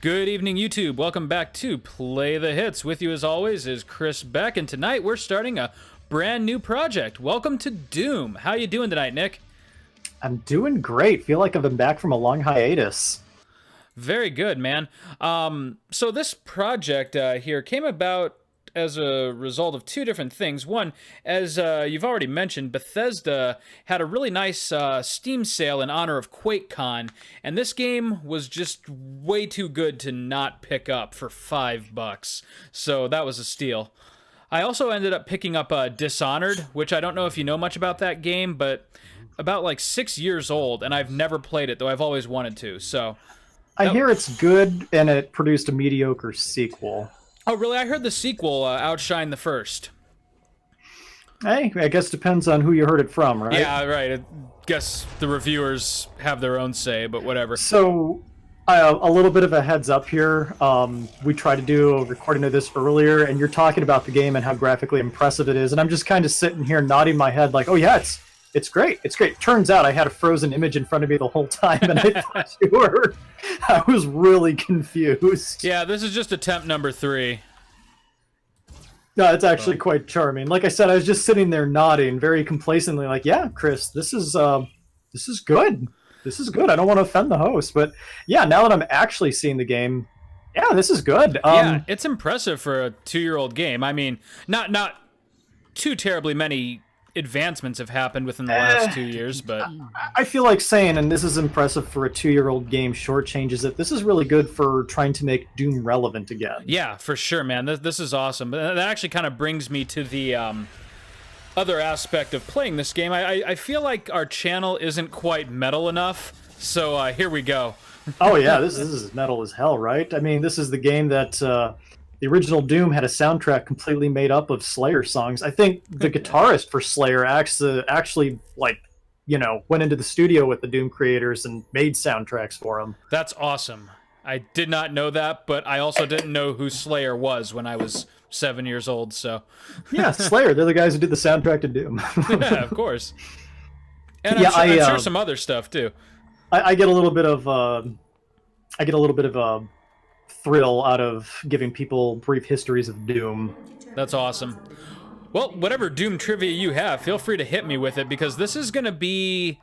Good evening, YouTube. Welcome back to Play the Hits. With you, as always, is Chris Beck, and tonight we're starting a brand new project. Welcome to Doom. How you doing tonight, Nick? I'm doing great. Feel like I've been back from a long hiatus. Very good, man. So this project here came about as a result of two different things. One, as you've already mentioned, Bethesda had a really nice Steam sale in honor of QuakeCon, and this game was just way too good to not pick up for $5. So that was a steal. I also ended up picking up Dishonored, which I don't know if you know much about that game, but about like 6 years old, and I've never played it, though I've always wanted to. So I hear it's good, and it produced a mediocre sequel. Oh, really? I heard the sequel outshined the first. Hey, I guess depends on who you heard it from, right? Yeah, right. I guess the reviewers have their own say, but whatever. So, a little bit of a heads up here. We tried to do a recording of this earlier, and you're talking about the game and how graphically impressive it is, and I'm just kind of sitting here nodding my head like, oh yeah, it's great. It's great. Turns out I had a frozen image in front of me the whole time, and I thought you were. I was really confused. Yeah, this is just attempt number 3. No, it's actually quite charming. Like I said, I was just sitting there nodding very complacently, like, yeah, Chris, this is good. This is good. I don't want to offend the host, but yeah, now that I'm actually seeing the game, yeah, this is good. Yeah, it's impressive for a 2-year-old game. I mean, not too terribly many advancements have happened within the last 2 years, but I feel like saying, and this is impressive for a 2-year-old game, shortchanges it. This is really good for trying to make Doom relevant again. Yeah, for sure, man. This is awesome. But that actually kind of brings me to the other aspect of playing this game. I feel like our channel isn't quite metal enough, so here we go. Oh yeah, this is metal as hell, right? I mean, this is the game that the original Doom had a soundtrack completely made up of Slayer songs. I think the guitarist for Slayer actually like, you know, went into the studio with the Doom creators and made soundtracks for them. That's awesome. I did not know that, but I also didn't know who Slayer was when I was 7 years old, so... Yeah, Slayer, they're the guys who did the soundtrack to Doom. Yeah, of course. And yeah, I'm sure some other stuff, too. I get a little bit of... thrill out of giving people brief histories of Doom. That's awesome. Well, whatever Doom trivia you have, feel free to hit me with it, because this is going to be...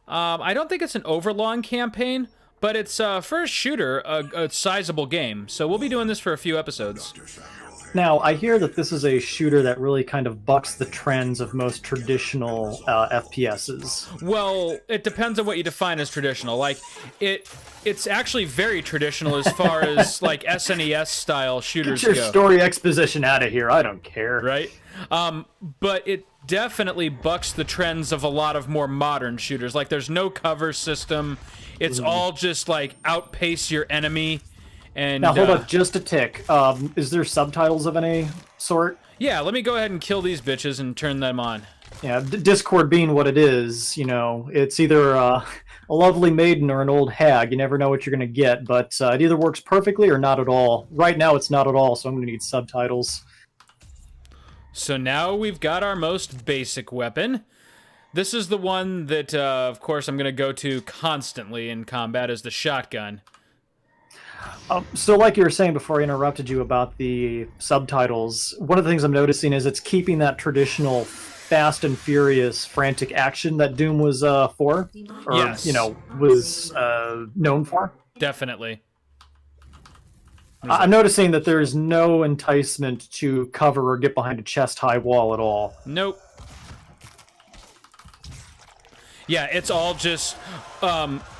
I don't think it's an overlong campaign, but it's, for a shooter, a sizable game. So we'll be doing this for a few episodes. Now, I hear that this is a shooter that really kind of bucks the trends of most traditional FPSs. Well, it depends on what you define as traditional. Like, it's actually very traditional as far as, like, SNES style shooters go. Get your story exposition out of here. I don't care. Right? But it definitely bucks the trends of a lot of more modern shooters. Like, there's no cover system. It's all just, like, outpace your enemy. And, now, hold up just a tick. Is there subtitles of any sort? Yeah, let me go ahead and kill these bitches and turn them on. Yeah, Discord being what it is, you know, it's either a lovely maiden or an old hag. You never know what you're going to get, but it either works perfectly or not at all. Right now, it's not at all, so I'm going to need subtitles. So now we've got our most basic weapon. This is the one that, of course, I'm going to go to constantly in combat, is the shotgun. So like you were saying before I interrupted you about the subtitles, one of the things I'm noticing is it's keeping that traditional fast and furious frantic action that Doom was for, or yes. you know, was known for. Definitely. I'm noticing that there is no enticement to cover or get behind a chest-high wall at all. Nope. Yeah, it's all just...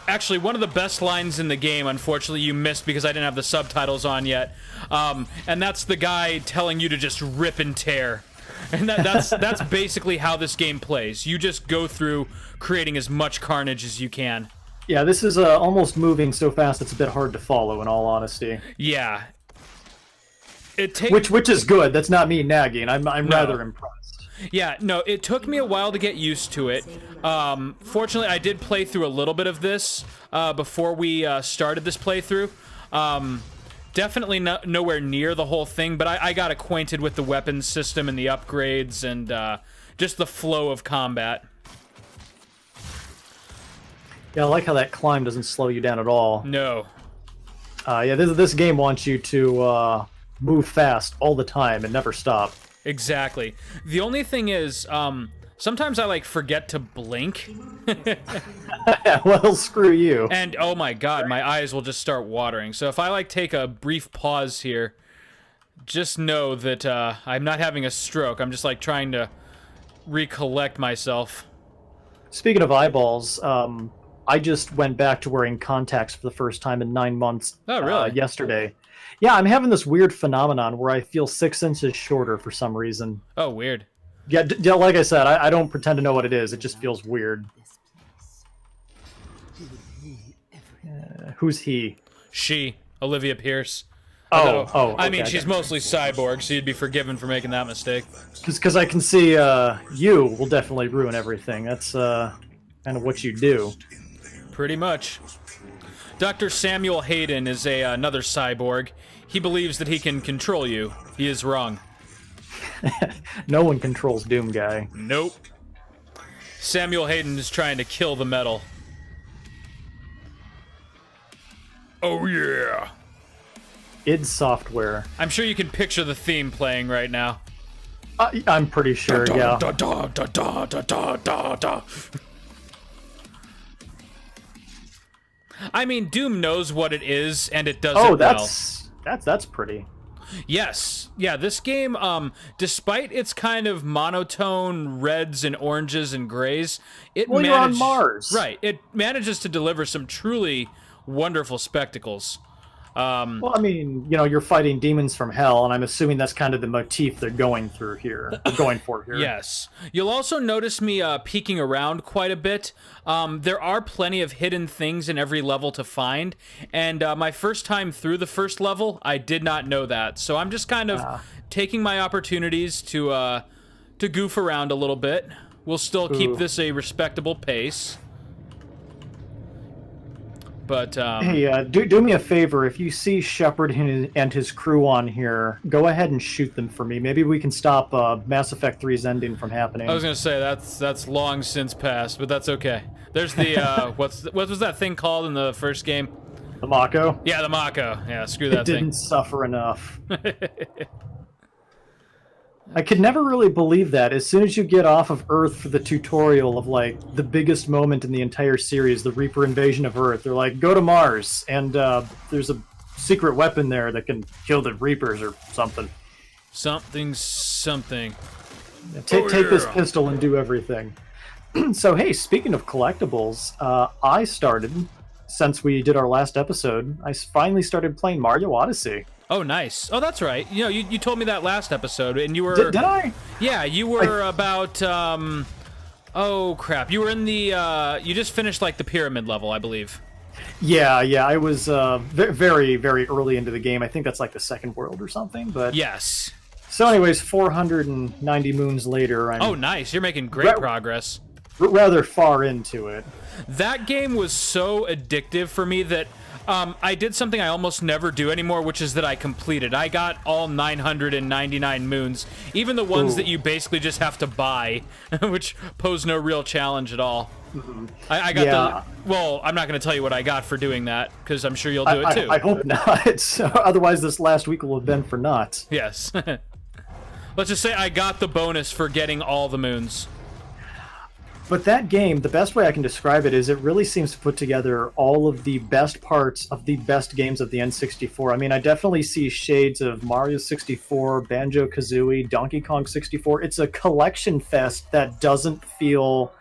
actually, one of the best lines in the game, unfortunately, you missed because I didn't have the subtitles on yet. And that's the guy telling you to just rip and tear. And that's basically how this game plays. You just go through creating as much carnage as you can. Yeah, this is almost moving so fast it's a bit hard to follow, in all honesty. Yeah. It takes... Which is good. That's not me nagging. I'm rather impressed. Yeah, no, it took me a while to get used to it. Fortunately, I did play through a little bit of this before we started this playthrough. Definitely nowhere near the whole thing, but I got acquainted with the weapons system and the upgrades and just the flow of combat. Yeah, I like how that climb doesn't slow you down at all. No. Yeah, this game wants you to move fast all the time and never stop. Exactly. The only thing is, sometimes I like forget to blink, Well, screw you. and oh my god, my eyes will just start watering. So if I like take a brief pause here, just know that I'm not having a stroke. I'm just like trying to recollect myself. Speaking of eyeballs, I just went back to wearing contacts for the first time in 9 months. Oh, really? Yesterday. Yeah, I'm having this weird phenomenon where I feel 6 inches shorter for some reason. Oh, weird. Yeah, yeah, like I said, I don't pretend to know what it is. It just feels weird. Who's he? She, Olivia Pierce. Oh, I mean, okay, she's mostly cyborg, so you'd be forgiven for making that mistake. Because I can see you will definitely ruin everything. That's kind of what you do. Pretty much. Dr. Samuel Hayden is another cyborg. He believes that he can control you. He is wrong. No one controls Doom Guy. Nope. Samuel Hayden is trying to kill the metal. Oh yeah. id Software. I'm sure you can picture the theme playing right now. I'm pretty sure, yeah. Da, da, da, da, da, da, da, da. I mean, Doom knows what it is, and it does it well. That's pretty. Yes. Yeah, this game, despite its kind of monotone reds and oranges and grays, you're on Mars. Right. It manages to deliver some truly wonderful spectacles. Well, I mean, you're fighting demons from hell, and I'm assuming that's kind of the motif they're going for here. Yes. You'll also notice me peeking around quite a bit. There are plenty of hidden things in every level to find, and my first time through the first level, I did not know that. So I'm just kind of taking my opportunities to goof around a little bit. We'll still keep this a respectable pace. But hey, do me a favor. If you see Shepard and his crew on here, go ahead and shoot them for me. Maybe we can stop Mass Effect 3's ending from happening. I was gonna say that's long since passed, but that's okay. There's the what was that thing called in the first game? The Mako? Yeah, the Mako. Yeah, screw that thing. It didn't suffer enough. I could never really believe that. As soon as you get off of Earth for the tutorial of, like, the biggest moment in the entire series, the Reaper invasion of Earth, they're like, go to Mars, and there's a secret weapon there that can kill the Reapers or something. Something. Take this pistol and do everything. So, hey, speaking of collectibles, I started, since we did our last episode, I finally started playing Mario Odyssey. Oh, nice. Oh, that's right. You told me that last episode, and you were... Did I? Yeah, you were about, oh, crap. You were in the, you just finished, like, the pyramid level, I believe. Yeah, I was very, very early into the game. I think that's, like, the second world or something, but... Yes. So, anyways, 490 moons later, I'm... Oh, nice. You're making great progress. Rather far into it. That game was so addictive for me that... I did something I almost never do anymore, which is that I completed. I got all 999 moons, even the ones that you basically just have to buy, which pose no real challenge at all. Mm-hmm. I got well, I'm not going to tell you what I got for doing that, because I'm sure you'll do it too. I hope not. Otherwise, this last week will have been for naught. Yes. Let's just say I got the bonus for getting all the moons. But that game, the best way I can describe it is it really seems to put together all of the best parts of the best games of the N64. I mean, I definitely see shades of Mario 64, Banjo-Kazooie, Donkey Kong 64. It's a collection fest that doesn't feel...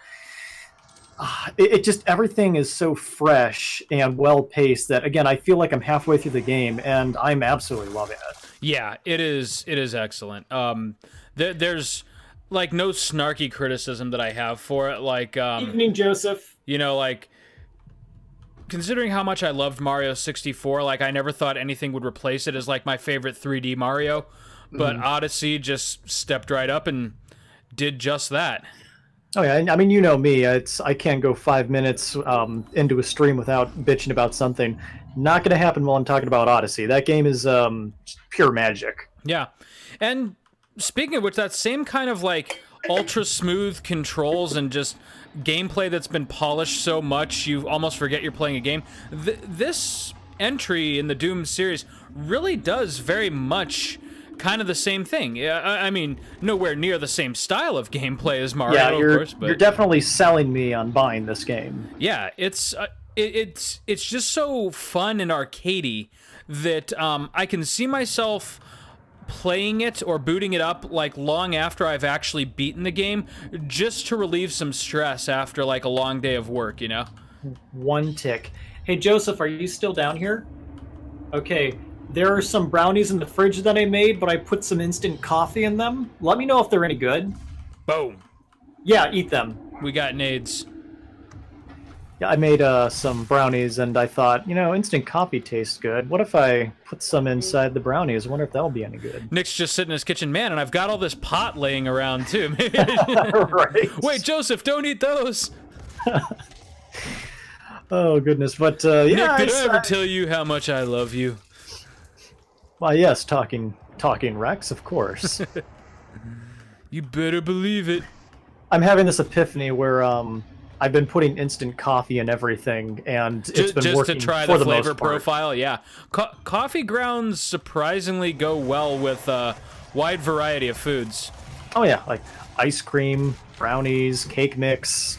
It just, everything is so fresh and well-paced that, again, I feel like I'm halfway through the game, and I'm absolutely loving it. Yeah, it is excellent. There's... like, no snarky criticism that I have for it, like, Evening, Joseph. Like, considering how much I loved Mario 64, like, I never thought anything would replace it as, like, my favorite 3D Mario, but Odyssey just stepped right up and did just that. Oh, yeah, I mean, you know me, I can't go 5 minutes into a stream without bitching about something. Not gonna happen while I'm talking about Odyssey. That game is pure magic. Yeah, and... speaking of which, that same kind of, like, ultra smooth controls and just gameplay that's been polished so much you almost forget you're playing a game. This entry in the Doom series really does very much kind of the same thing. Yeah, I mean, nowhere near the same style of gameplay as Mario, of course, but you're definitely selling me on buying this game. yeah, it's just so fun and arcadey that I can see myself playing it or booting it up like long after I've actually beaten the game, just to relieve some stress after like a long day of work, you know? One tick. Hey, Joseph, are you still down here? Okay, there are some brownies in the fridge that I made, but I put some instant coffee in them. Let me know if they're any good. Boom. Yeah, eat them. We got nades. Yeah, I made some brownies, and I thought, instant coffee tastes good. What if I put some inside the brownies? I wonder if that'll be any good. Nick's just sitting in his kitchen, man, and I've got all this pot laying around too. Right. Wait, Joseph, don't eat those. Oh goodness, but yeah. Nick, did I ever tell you how much I love you? Well, yes, talking Rex, of course. You better believe it. I'm having this epiphany where I've been putting instant coffee in everything, and it's been just working to try for the the most flavor part. profile. Yeah, coffee grounds surprisingly go well with a wide variety of foods. Oh yeah, like ice cream, brownies, cake mix.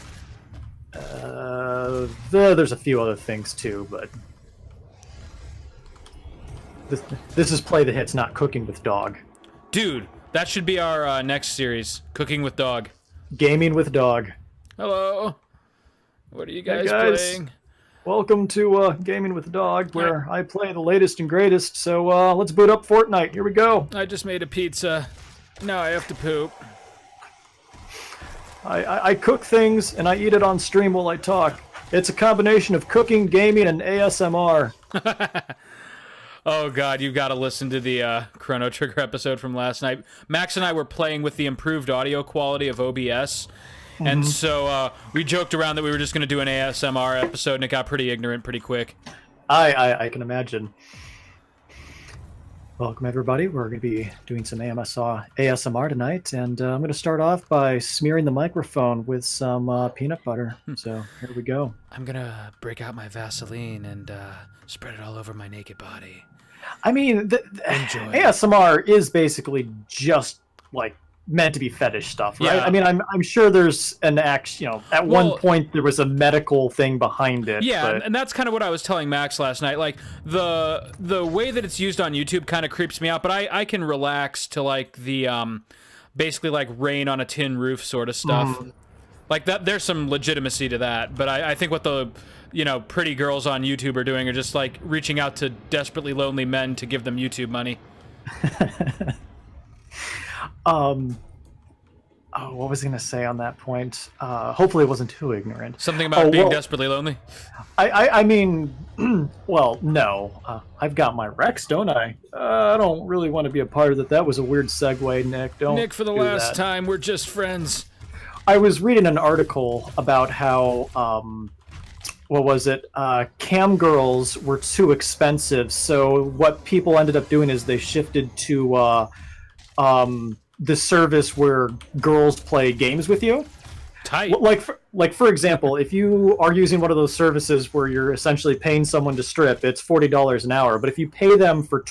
There's a few other things too, but this is play the hits, not cooking with dog. Dude, that should be our next series, Cooking with Dog. Gaming with dog. Hello. What are you guys, guys. playing? Welcome to Gaming with Dog, where I play the latest and greatest. So let's boot up Fortnite. Here we go. I just made a pizza. Now I have to poop. I cook things and I eat it on stream while I talk. It's a combination of cooking, gaming, and ASMR. Oh god, you've got to listen to the Chrono Trigger episode from last night. Max and I were playing with the improved audio quality of OBS. And so we joked around that we were just going to do an ASMR episode, and it got pretty ignorant pretty quick. I can imagine. Welcome, everybody. We're going to be doing some ASMR tonight, and I'm going to start off by smearing the microphone with some peanut butter. So here we go. I'm going to break out my Vaseline and spread it all over my naked body. I mean, Enjoy. ASMR is basically just like meant to be fetish stuff, right? Yeah. I mean, I'm sure there's an at one point there was a medical thing behind it. Yeah, but... and that's kind of what I was telling Max last night. Like the way that it's used on YouTube kind of creeps me out, but I can relax to like the basically like rain on a tin roof sort of stuff. Like that, there's some legitimacy to that, but I think what the pretty girls on YouTube are doing are just like reaching out to desperately lonely men to give them YouTube money. What was I going to say on that point? Hopefully it wasn't too ignorant. Something about being desperately lonely? I mean, well, no. I've got my Rex, don't I? I don't really want to be a part of that. That was a weird segue, Nick. Nick, for the last time, we're just friends. I was reading an article about how, what was it? Cam girls were too expensive. So what people ended up doing is they shifted to the service where girls play games with you. Tight. Like for example, if you are using one of those services where you're essentially paying someone to strip, it's $40 an hour. But if you pay them for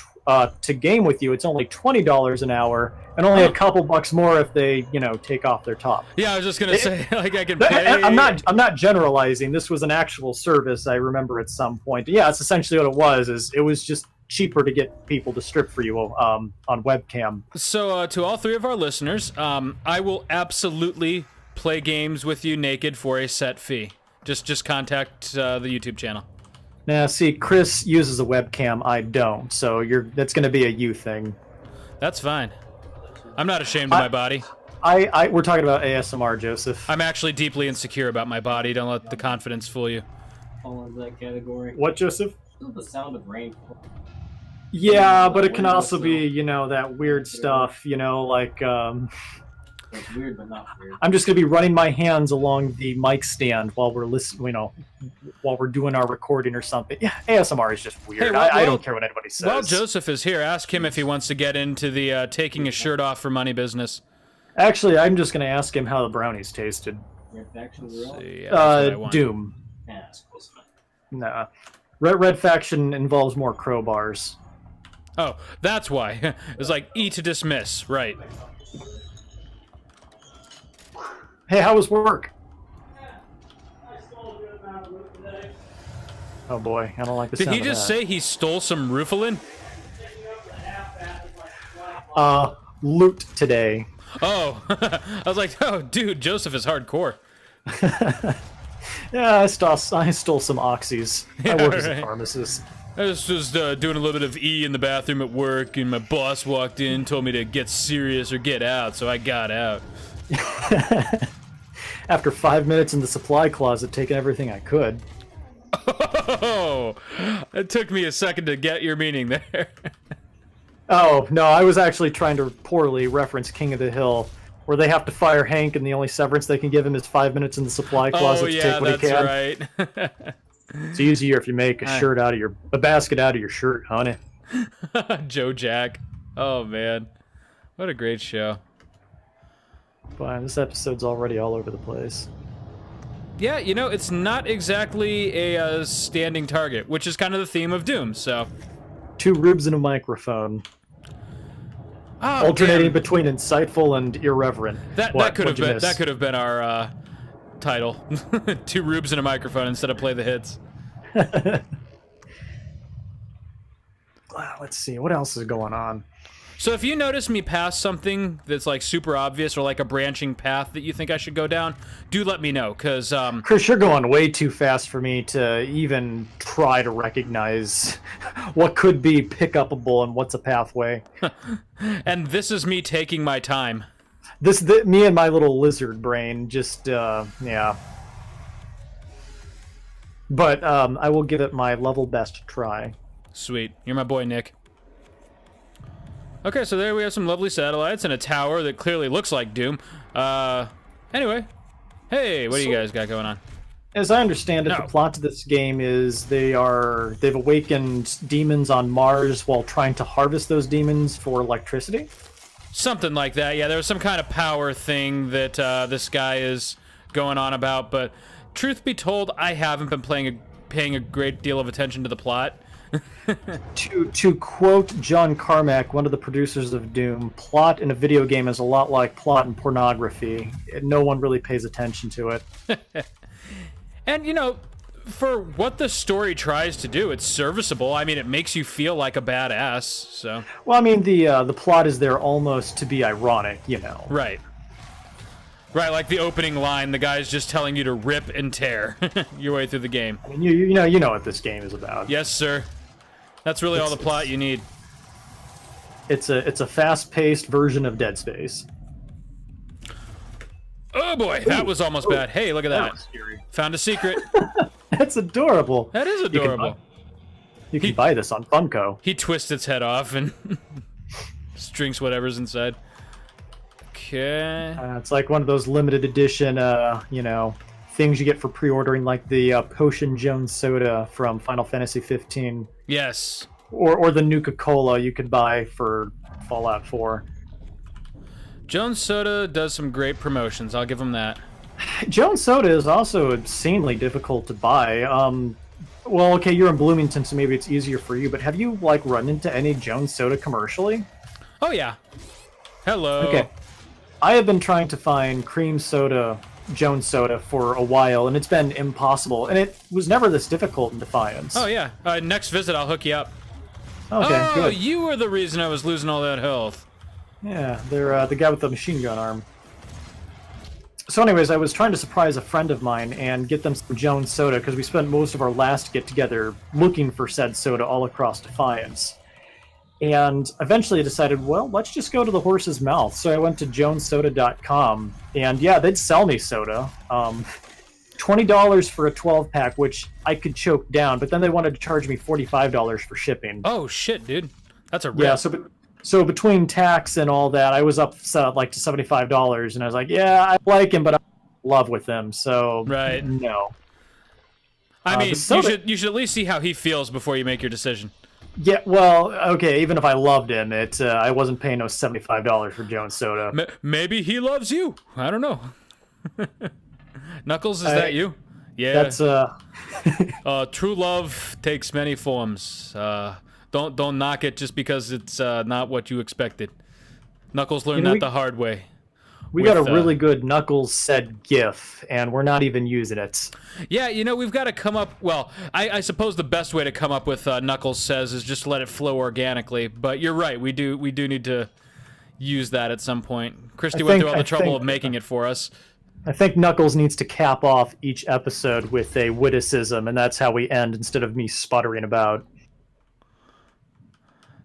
to game with you, it's only $20 an hour, and only a couple bucks more if they take off their top. Yeah, I was just gonna say, like, I can pay. I'm not generalizing. This was an actual service I remember at some point. Yeah, it's essentially what it was. It was just cheaper to get people to strip for you on webcam. So to all three of our listeners, I will absolutely play games with you naked for a set fee. Just contact the YouTube channel. Now, see, Chris uses a webcam. I don't. So that's going to be a you thing. That's fine. I'm not ashamed of my body. We're talking about ASMR, Joseph. I'm actually deeply insecure about my body. Don't let the confidence fool you. Fall into that category. What, Joseph? Still the sound of rain. Yeah, but it can also be, that weird stuff, like, It's weird, but not weird. I'm just going to be running my hands along the mic stand while we're listening, while we're doing our recording or something. Yeah, ASMR is just weird. Hey, I don't care what anybody says. Well, Joseph is here. Ask him if he wants to get into the taking his shirt off for money business. Actually, I'm just going to ask him how the brownies tasted. You're actually real? See, yeah, that's what I want. Doom. Yeah, it's close enough. Nah. Red faction involves more crowbars. Oh, that's why. It's like E to dismiss, right? Hey, how was work? Oh boy, I don't like the Did sound he of just that. say he stole some roofalin? Loot today. Oh, I was like, oh, dude, Joseph is hardcore. Yeah, I stole some oxys. I work as a right. pharmacist. I was just doing a little bit of E in the bathroom at work, and my boss walked in, told me to get serious or get out, so I got out. After 5 minutes in the supply closet, taking everything I could. Oh, it took me a second to get your meaning there. Oh, no, I was actually trying to poorly reference King of the Hill, where they have to fire Hank and the only severance they can give him is 5 minutes in the supply closet Oh, to yeah, take what he can. that's right. It's easier if you make a basket out of your shirt, honey. Joe Jack. Oh, man. What a great show. But this episode's already all over the place. Yeah, you know, it's not exactly a standing target, which is kind of the theme of Doom, so... 2 rubes and a microphone. Oh, Alternating damn. between insightful and irreverent. That could have been our title. 2 rubes and a microphone instead of play the hits. Let's see, what else is going on? So if you notice me pass something that's like super obvious or like a branching path that you think I should go down, do let me know, because Chris, you're going way too fast for me to even try to recognize what could be pick-upable and what's a pathway. and this is me taking my time. Me and my little lizard brain just, yeah. But I will give it my level best try. Sweet. You're my boy, Nick. Okay, so there we have some lovely satellites and a tower that clearly looks like Doom. Anyway. Hey, what do you guys got going on? As I understand it, No. the plot to this game is they've awakened demons on Mars while trying to harvest those demons for electricity. Something like that. Yeah, there was some kind of power thing that this guy is going on about, but truth be told, I haven't been paying a great deal of attention to the plot. To quote John Carmack, one of the producers of Doom, plot in a video game is a lot like plot in pornography. No one really pays attention to it. And, you know, for what the story tries to do, it's serviceable. I mean, it makes you feel like a badass, so... Well, I mean, the plot is there almost to be ironic, you know. Right. Right, like the opening line, the guy's just telling you to rip and tear your way through the game. I mean, you know what this game is about. Yes, sir. That's really all the plot you need. It's a fast-paced version of Dead Space. Oh boy, that was almost bad. Hey, look at that. was scary. Found a secret. That's adorable. That is adorable. You can buy this on Funko. He twists its head off and just drinks whatever's inside. Okay. It's like one of those limited edition, things you get for pre-ordering, like the Potion Jones soda from Final Fantasy 15, Yes. or the Nuka-Cola you could buy for Fallout 4. Jones Soda does some great promotions. I'll give him that. Jones soda is also obscenely difficult to buy. Well, okay, you're in Bloomington, so maybe it's easier for you. But have you run into any Jones soda commercially? Oh yeah. Hello. Okay. I have been trying to find cream soda, Jones soda, for a while, and it's been impossible. And it was never this difficult in Defiance. Oh yeah. Next visit, I'll hook you up. Okay, Oh, good. you were the reason I was losing all that health. Yeah, they're the guy with the machine gun arm. So anyways, I was trying to surprise a friend of mine and get them some Jones soda, because we spent most of our last get-together looking for said soda all across Defiance. And eventually I decided, well, let's just go to the horse's mouth. So I went to jonessoda.com, and yeah, they'd sell me soda. $20 for a 12-pack, which I could choke down, but then they wanted to charge me $45 for shipping. Oh shit, dude. That's a rip. Yeah, so between tax and all that, I was up to $75, and I was like, yeah, I like him, but I'm in love with him, so Right. no. I mean, the soda- you should at least see how he feels before you make your decision. Yeah, well, okay, even if I loved him, I wasn't paying no $75 for Jones soda. Maybe he loves you. I don't know. Knuckles, is that you? Yeah. That's True love takes many forms. Don't knock it just because it's not what you expected. Knuckles learned that the hard way. we got a with, really good Knuckles said GIF, and we're not even using it. Yeah, you know, we've got to come up... Well, I suppose the best way to come up with Knuckles Says is just let it flow organically. But you're right, we do need to use that at some point. Christy went through all the trouble of making it for us. I think Knuckles needs to cap off each episode with a witticism, and that's how we end instead of me sputtering about.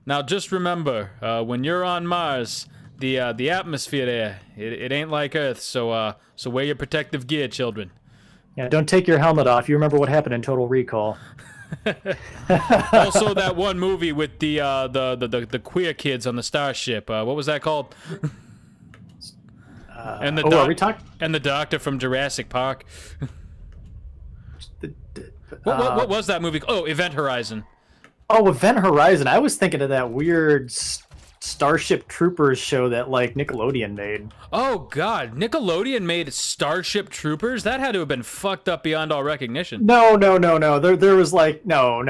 Now, just remember, when you're on Mars, the atmosphere there, it ain't like Earth, so wear your protective gear, children. Yeah, don't take your helmet off. You remember what happened in Total Recall. Also, that one movie with the queer kids on the starship. What was that called? And are we talking? And the doctor from Jurassic Park. What was that movie? Oh, Event Horizon. Oh, Event Horizon. I was thinking of that weird Starship Troopers show that like Nickelodeon made. Oh God, Nickelodeon made Starship Troopers? That had to have been fucked up beyond all recognition. No. There was like no.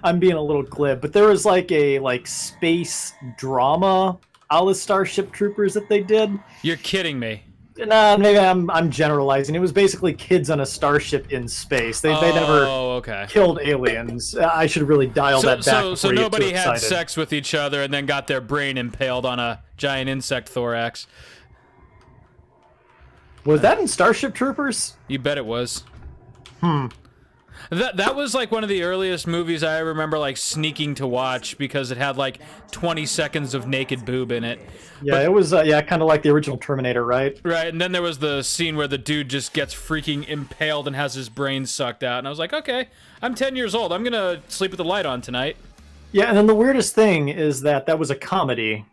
I'm being a little glib, but there was like a space drama a la Starship Troopers that they did. You're kidding me. Nah, maybe I'm generalizing. It was basically kids on a starship in space. They never killed aliens. I should really dial that back. So nobody had sex with each other and then got their brain impaled on a giant insect thorax. Was that in Starship Troopers? You bet it was. That was like one of the earliest movies I remember like sneaking to watch because it had like 20 seconds of naked boob in it. Yeah, it was kind of like the original Terminator, right? Right, and then there was the scene where the dude just gets freaking impaled and has his brain sucked out, and I was like, okay, I'm 10 years old. I'm gonna sleep with the light on tonight. Yeah, and then the weirdest thing is that was a comedy.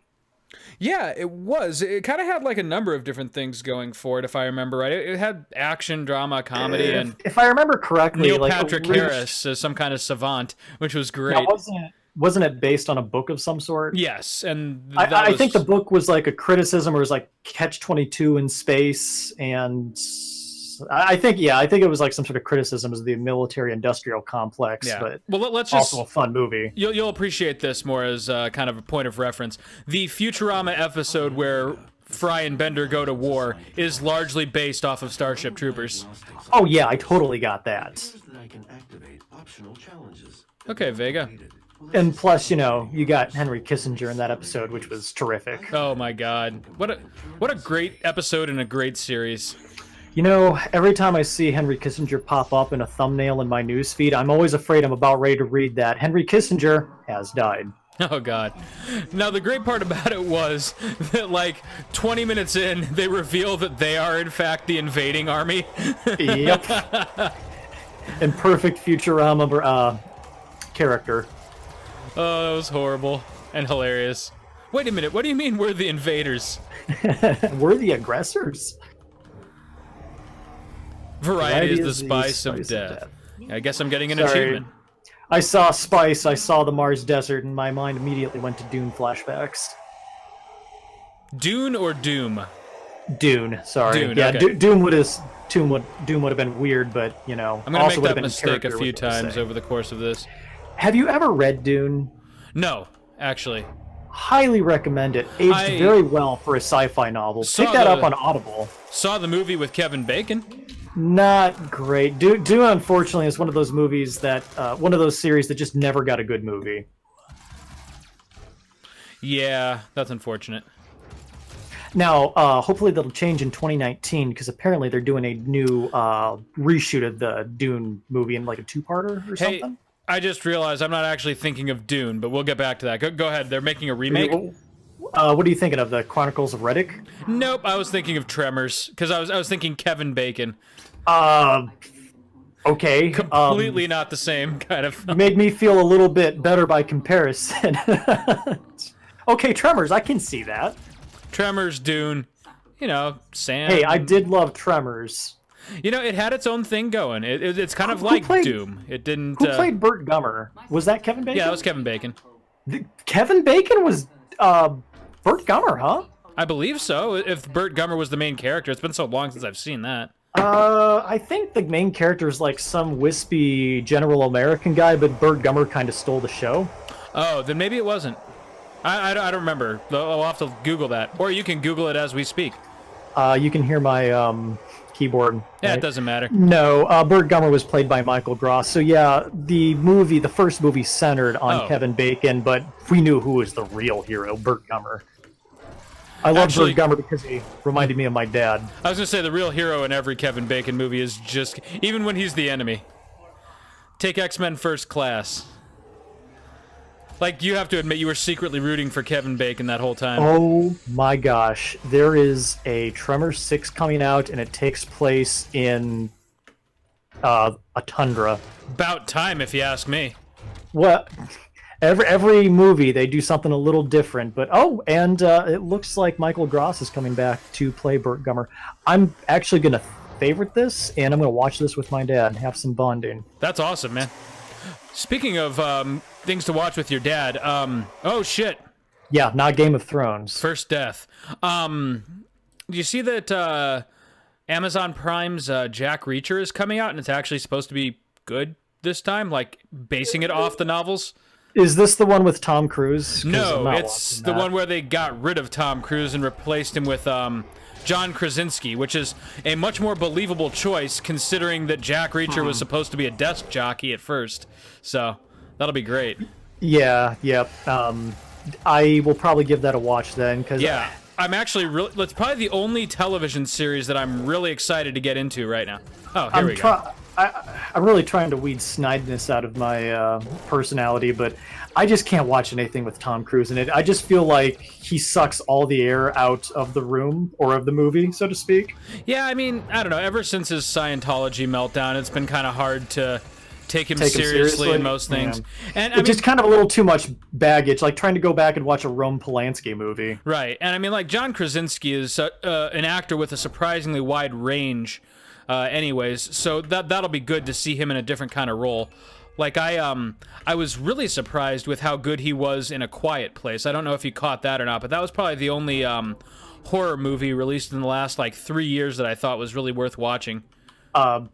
Yeah, it was. It kind of had like a number of different things going for it, if I remember right. It had action, drama, comedy, and if I remember correctly, Neil Patrick Harris as some kind of savant, which was great. Now, wasn't it based on a book of some sort? Yes, and I think the book was like a criticism, or was like Catch-22 in space, and I think it was like some sort of criticism of the military-industrial complex. Yeah. But well, let's just also a fun movie. You'll appreciate this more as kind of a point of reference. The Futurama episode where Fry and Bender go to war is largely based off of Starship Troopers. Oh yeah, I totally got that. Okay, Vega. And plus, you got Henry Kissinger in that episode, which was terrific. Oh my God, what a great episode and a great series. Every time I see Henry Kissinger pop up in a thumbnail in my newsfeed, I'm always afraid I'm about ready to read that Henry Kissinger has died. Oh God. Now the great part about it was that like 20 minutes in, they reveal that they are in fact the invading army. Yep. And perfect Futurama character. Oh, that was horrible and hilarious. Wait a minute, what do you mean we're the invaders? We're the aggressors. Variety is the spice of death. I guess I'm getting an achievement. I saw Spice, I saw the Mars desert, and my mind immediately went to Dune flashbacks. Dune or Doom? Dune, sorry. Dune, yeah, okay. Doom would have been weird, but, I'm going to make that mistake a few times over the course of this. Have you ever read Dune? No, actually. Highly recommend it. Aged very well for a sci-fi novel. Pick that up on Audible. Saw the movie with Kevin Bacon. Not great. Dune, unfortunately, is one of those movies that, one of those series that just never got a good movie. Yeah, that's unfortunate. Now, hopefully that'll change in 2019, because apparently they're doing a new reshoot of the Dune movie in like a two-parter or something. I just realized I'm not actually thinking of Dune, but we'll get back to that. Go ahead. They're making a remake. What are you thinking of? The Chronicles of Riddick? Nope, I was thinking of Tremors, because I was thinking Kevin Bacon. Okay. Completely not the same kind of film. You made me feel a little bit better by comparison. Okay, Tremors, I can see that. Tremors, Dune, Sam. Hey, I did love Tremors. It had its own thing going. It's kind of like Doom. It didn't. Who played Burt Gummer? Was that Kevin Bacon? Yeah, that was Kevin Bacon. Kevin Bacon was Burt Gummer, huh? I believe so. If Burt Gummer was the main character, it's been so long since I've seen that. I think the main character is like some wispy General American guy, but Burt Gummer kind of stole the show. Oh, then maybe it wasn't. I don't remember. I'll have to Google that. Or you can Google it as we speak. You can hear my keyboard. Yeah, right? it doesn't matter. No, Burt Gummer was played by Michael Gross. So yeah, the first movie centered on Kevin Bacon, but we knew who was the real hero, Burt Gummer. I love Burt Gummer because he reminded me of my dad. I was going to say the real hero in every Kevin Bacon movie is just, even when he's the enemy. Take X-Men First Class. Like, you have to admit you were secretly rooting for Kevin Bacon that whole time. Oh my gosh. There is a Tremors 6 coming out, and it takes place in a tundra. About time, if you ask me. What? Every movie, they do something a little different. But, and it looks like Michael Gross is coming back to play Burt Gummer. I'm actually going to favorite this, and I'm going to watch this with my dad and have some bonding. That's awesome, man. Speaking of things to watch with your dad, oh shit. Yeah, not Game of Thrones. First Death. Do you see that Amazon Prime's Jack Reacher is coming out, and it's actually supposed to be good this time, like basing it off the novels? Is this the one with Tom Cruise? No, it's the one where they got rid of Tom Cruise and replaced him with John Krasinski, which is a much more believable choice considering that Jack Reacher was supposed to be a desk jockey at first. So that'll be great. Yeah, yep. I will probably give that a watch then. Yeah, I'm actually really. It's probably the only television series that I'm really excited to get into right now. Oh, here we go. I'm really trying to weed snideness out of my personality, but I just can't watch anything with Tom Cruise in it. I just feel like he sucks all the air out of the room, or of the movie, so to speak. Yeah, I mean, I don't know. Ever since his Scientology meltdown, it's been kind of hard to take him seriously in most things. Yeah. And it's just kind of a little too much baggage, like trying to go back and watch a Roman Polanski movie. Right, and I mean, like, John Krasinski is an actor with a surprisingly wide range anyways, so that'll be good to see him in a different kind of role. Like, I was really surprised with how good he was in A Quiet Place. I don't know if you caught that or not, but that was probably the only horror movie released in the last, like, 3 years that I thought was really worth watching. Besides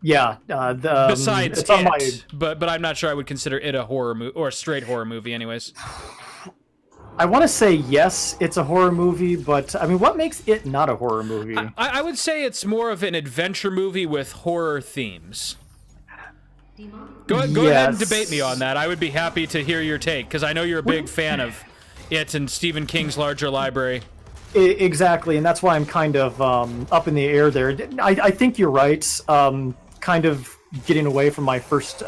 It, but I'm not sure I would consider it a horror movie, or a straight horror movie anyways. I want to say yes, it's a horror movie, but I mean, what makes it not a horror movie? I would say it's more of an adventure movie with horror themes. Go ahead and debate me on that. I would be happy to hear your take, because I know you're a big fan of it and Stephen King's larger library. Exactly, and that's why I'm kind of up in the air there. I think you're right. Kind of getting away from my first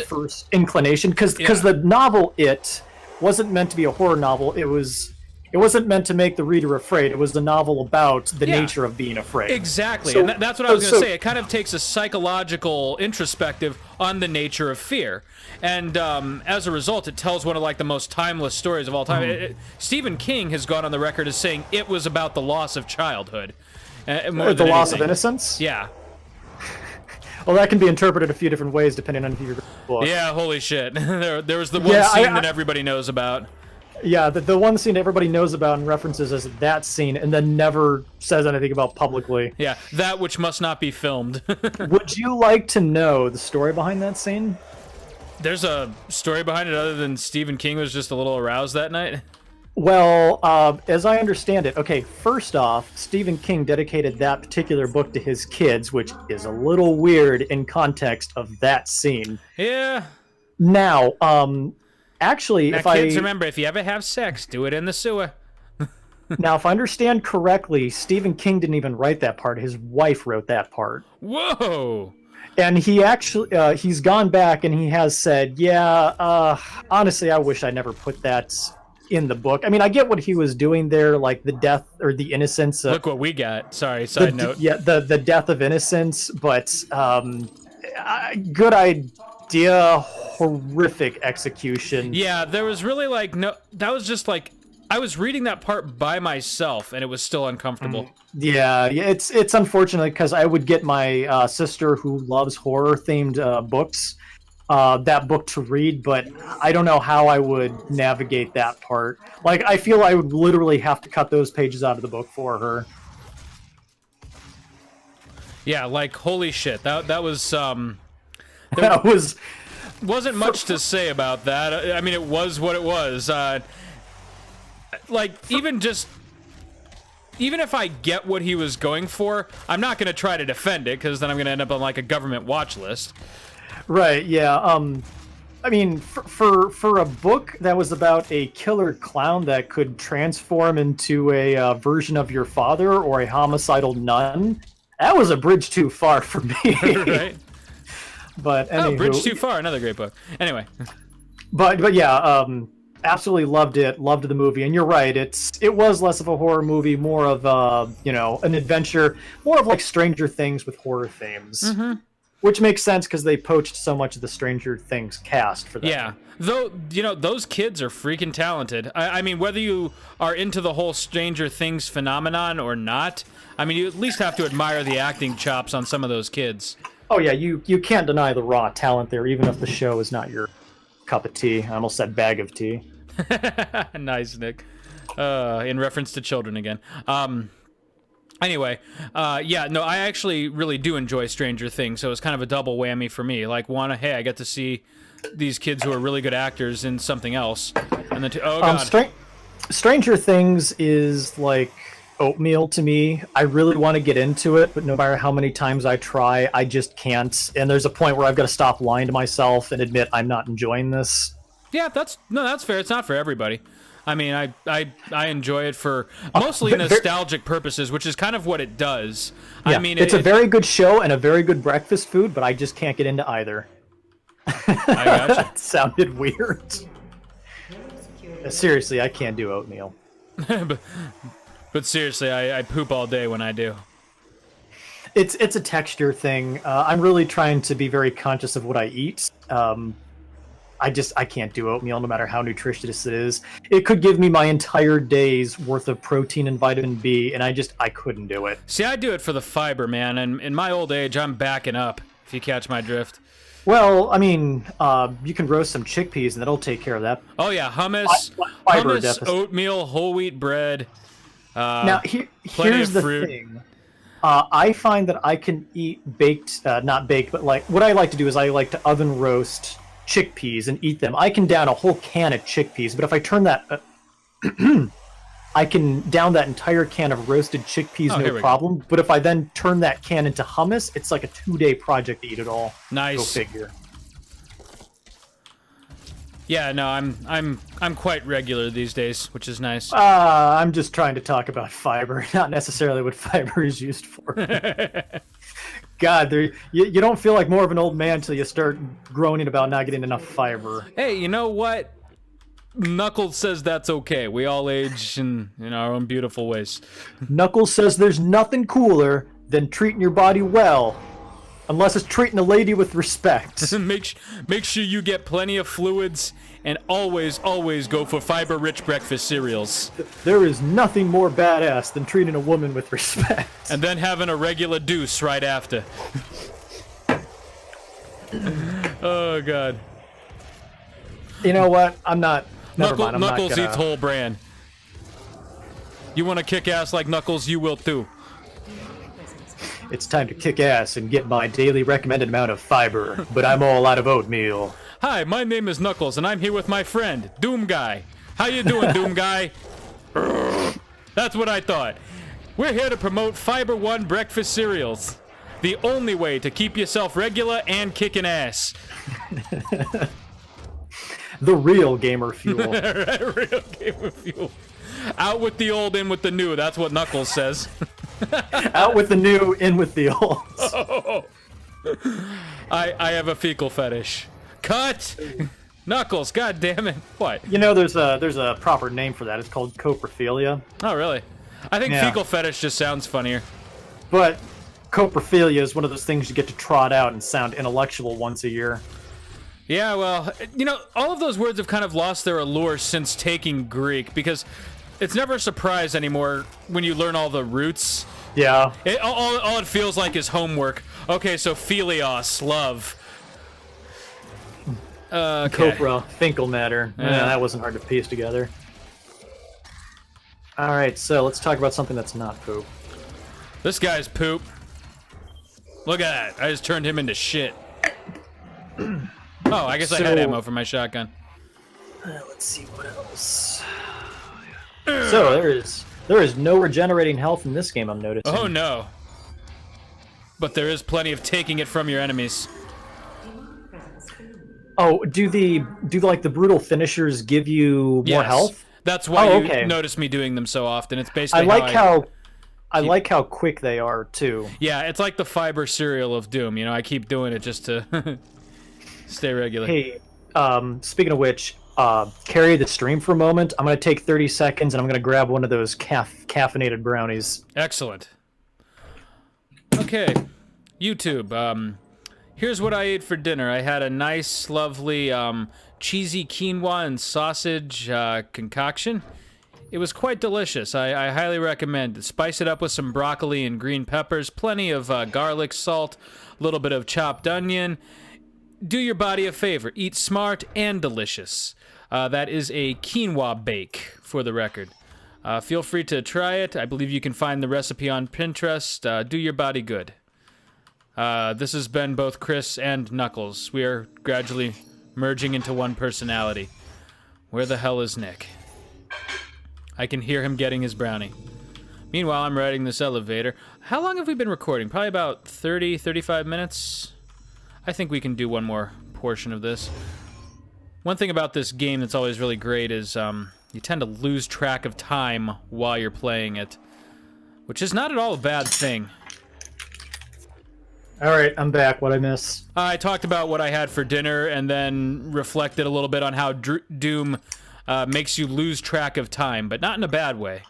first inclination, because the novel It wasn't meant to be a horror novel. It wasn't meant to make the reader afraid. It was a novel about the nature of being afraid. Exactly, so, and that's what I was going to say. It kind of takes a psychological introspective on the nature of fear, and as a result, it tells one of like the most timeless stories of all time. Stephen King has gone on the record as saying it was about the loss of childhood, more the loss of innocence. Yeah. Well, that can be interpreted a few different ways depending on who you're book. Yeah, holy shit. there was the one scene that everybody knows about. Yeah, the one scene everybody knows about and references as that scene, and then never says anything about publicly. Yeah, that which must not be filmed. Would you like to know the story behind that scene? There's a story behind it other than Stephen King was just a little aroused that night? Well, as I understand it, okay, first off, Stephen King dedicated that particular book to his kids, which is a little weird in context of that scene. Yeah. Now, actually, now, kids, remember, if you ever have sex, do it in the sewer. Now, if I understand correctly, Stephen King didn't even write that part. His wife wrote that part. Whoa! And he actually, he's gone back and he has said, yeah, honestly, I wish I never put that in the book. I mean, I get what he was doing there, like the death or the innocence. Look what we got. Sorry, side note. Yeah, the death of innocence, but good idea, horrific execution. Yeah, there was really like no. That was just like I was reading that part by myself, and it was still uncomfortable. Yeah, it's unfortunate because I would get my sister who loves horror themed books. That book to read, but I don't know how I would navigate that part. Like, I feel I would literally have to cut those pages out of the book for her. Yeah, like holy shit. That was That was wasn't much to say about that. I mean, it was what it was. Like even if I get what he was going for, I'm not going to try to defend it because then I'm going to end up on like a government watch list. right. Yeah. I mean, for a book that was about a killer clown that could transform into a version of your father or a homicidal nun, that was a bridge too far for me. Right? But Oh, anywho, Bridge Too Far, another great book. Anyway. but yeah, absolutely loved it. Loved the movie, and you're right. It was less of a horror movie, more of an adventure, more of like Stranger Things with horror themes. Mm-hmm. Which makes sense because they poached so much of the Stranger Things cast for that. Yeah. Though, those kids are freaking talented. I mean, whether you are into the whole Stranger Things phenomenon or not, I mean, you at least have to admire the acting chops on some of those kids. Oh yeah, you can't deny the raw talent there, even if the show is not your cup of tea. I almost said bag of tea. Nice, Nick. In reference to children again. Anyway, yeah, no, I actually really do enjoy Stranger Things, so it's kind of a double whammy for me. Like, hey, I get to see these kids who are really good actors in something else, and then oh god, Stranger Things is like oatmeal to me. I really want to get into it, but no matter how many times I try, I just can't. And there's a point where I've got to stop lying to myself and admit I'm not enjoying this. yeah, that's fair. It's not for everybody. I mean, I enjoy it for mostly nostalgic purposes, which is kind of what it does. Yeah, I mean, it's a very good show and a very good breakfast food, but I just can't get into either. I gotcha. That sounded weird. Seriously, I can't do oatmeal. But seriously, I poop all day when I do. It's a texture thing. I'm really trying to be very conscious of what I eat. I can't do oatmeal no matter how nutritious it is. It could give me my entire day's worth of protein and vitamin B, and I couldn't do it. See, I do it for the fiber, man, and in my old age, I'm backing up, if you catch my drift. Well, I mean, you can roast some chickpeas, and that'll take care of that. Oh, yeah, hummus, Fiber deficit. oatmeal, whole wheat bread, Now, plenty here's of the fruit. thing. I find that I can eat baked, not baked, but like what I like to do is I like to oven roast chickpeas and eat them. I can down a whole can of chickpeas, but if I turn that, I can down that entire can of roasted chickpeas Oh, here no we go. problem. But if I then turn that can into hummus, it's like a 2-day project to eat it all. Nice. Go figure. Yeah, no, I'm quite regular these days, which is nice. I'm just trying to talk about fiber, not necessarily what fiber is used for. God, you don't feel like more of an old man until you start groaning about not getting enough fiber. Hey, you know what? Knuckles says that's okay. We all age in our own beautiful ways. Knuckles says there's nothing cooler than treating your body well, unless it's treating a lady with respect. make sure you get plenty of fluids and always go for fiber-rich breakfast cereals. There is nothing more badass than treating a woman with respect. And then having a regular deuce right after. Oh god. You know what? I'm not. Never mind. I'm Knuckles not gonna, eats whole bran. You want to kick ass like Knuckles, you will too. It's time to kick ass and get my daily recommended amount of fiber, but I'm all out of oatmeal. Hi, my name is Knuckles, and I'm here with my friend, Doom Guy. How you doing, Doom Guy? That's what I thought. We're here to promote Fiber One breakfast cereals. The only way to keep yourself regular and kicking ass. The real gamer fuel. Real gamer fuel. Out with the old, in with the new. That's what Knuckles says. Out with the new, in with the old. Oh. I have a fecal fetish. Cut! Knuckles, god damn it. What? You know, there's a proper name for that. It's called coprophilia. Oh, really? I think Yeah. fecal fetish just sounds funnier. But coprophilia is one of those things you get to trot out and sound intellectual once a year. Yeah, well, all of those words have kind of lost their allure since taking Greek, because it's never a surprise anymore when you learn all the roots. Yeah. All it feels like is homework. Okay, so philios, love. Okay. Copra, Finkel matter. Yeah. That wasn't hard to piece together. Alright, so let's talk about something that's not poop. This guy's poop. Look at that. I just turned him into shit. Oh, I guess I So- had ammo for my shotgun. Let's see what else. So there is no regenerating health in this game, I'm noticing. Oh no. But there is plenty of taking it from your enemies. Oh, do like the brutal finishers give you more Yes. health? That's why Oh, you okay. notice me doing them so often. It's I basically like how I like how quick they are too. yeah, it's like the fiber cereal of Doom. You know, I keep doing it just to stay regular. Hey, speaking of which, carry the stream for a moment. I'm gonna take 30 seconds and I'm gonna grab one of those caffeinated brownies. Excellent. Okay, YouTube. Here's what I ate for dinner. I had a nice, lovely, cheesy quinoa and sausage concoction. It was quite delicious. I highly recommend it. Spice it up with some broccoli and green peppers, plenty of garlic, salt, a little bit of chopped onion. Do your body a favor. Eat smart and delicious. That is a quinoa bake, for the record. Feel free to try it. I believe you can find the recipe on Pinterest. Do your body good. This has been both Chris and Knuckles. We are gradually merging into one personality. Where the hell is Nick? I can hear him getting his brownie. Meanwhile, I'm riding this elevator. How long have we been recording? Probably about 30, 35 minutes? I think we can do one more portion of this. One thing about this game that's always really great is you tend to lose track of time while you're playing it, which is not at all a bad thing. All right, I'm back. What I miss? I talked about what I had for dinner and then reflected a little bit on how Doom makes you lose track of time, but not in a bad way.